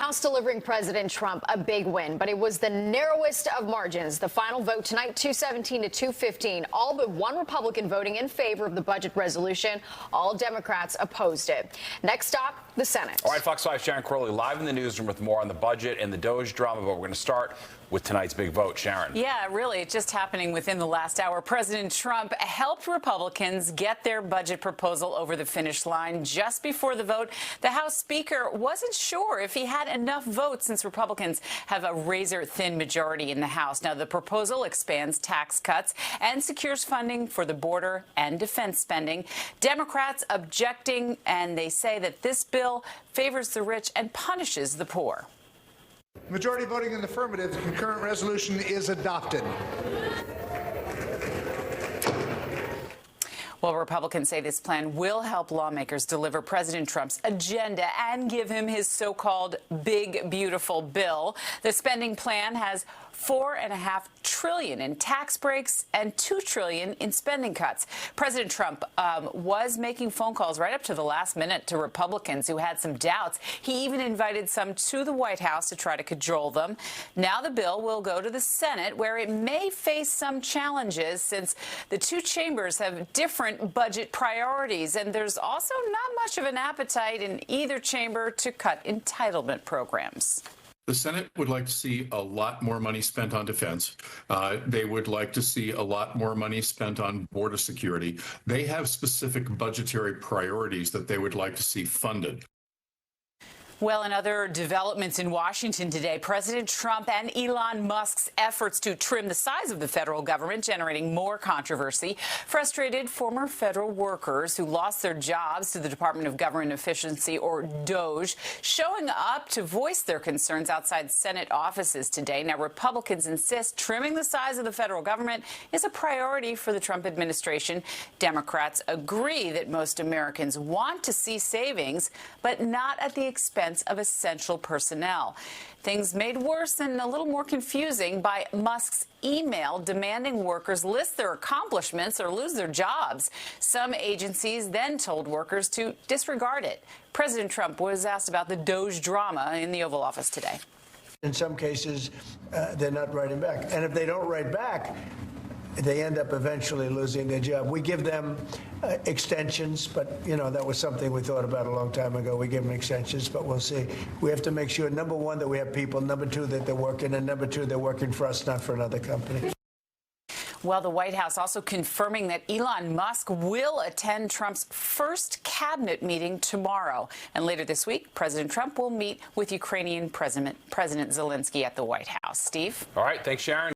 House delivering President Trump a big win, but it was the narrowest of margins. The final vote tonight, 217 to 215. All but one Republican voting in favor of the budget resolution. All Democrats opposed it. Next stop, the Senate. All right, Fox 5's Sharon Crowley live in the newsroom with more on the budget and the DOJ drama, but we're going to start with tonight's big vote. Sharon. Yeah, really, it's just happening within the last hour. President Trump helped Republicans get their budget proposal over the finish line just before the vote. The House Speaker wasn't sure if he had enough votes since Republicans have a razor-thin majority in the House. Now, the proposal expands tax cuts and secures funding for the border and defense spending. Democrats objecting, and they say that this bill favors the rich and punishes the poor. Majority voting in the affirmative, the concurrent resolution is adopted. Well, Republicans say this plan will help lawmakers deliver President Trump's agenda and give him his so-called big, beautiful bill. The spending plan has $4.5 trillion in tax breaks and $2 trillion in spending cuts. President Trump was making phone calls right up to the last minute to Republicans who had some doubts. He even invited some to the White House to try to cajole them. Now the bill will go to the Senate, where it may face some challenges since the two chambers have different budget priorities, and there's also not much of an appetite in either chamber to cut entitlement programs. The Senate would like to see a lot more money spent on defense. They would like to see a lot more money spent on border security. They have specific budgetary priorities that they would like to see funded. Well, in other developments in Washington today, President Trump and Elon Musk's efforts to trim the size of the federal government generating more controversy. Frustrated former federal workers who lost their jobs to the Department of Government Efficiency, or DOJ, showing up to voice their concerns outside Senate offices today. Now, Republicans insist trimming the size of the federal government is a priority for the Trump administration. Democrats agree that most Americans want to see savings, but not at the expense of essential personnel. Things made worse and a little more confusing by Musk's email demanding workers list their accomplishments or lose their jobs. Some agencies then told workers to disregard it. President Trump was asked about the DOJ drama in the Oval Office today. In some cases, they're not writing back. And if they don't write back, they end up eventually losing their job. We give them extensions, but, you know, that was something we thought about a long time ago. We give them extensions, but we'll see. We have to make sure, number one, that we have people, number two, that they're working, and number two, they're working for us, not for another company. Well, the White House also confirming that Elon Musk will attend Trump's first cabinet meeting tomorrow. And later this week, President Trump will meet with Ukrainian President Zelensky at the White House. Steve? All right. Thanks, Sharon.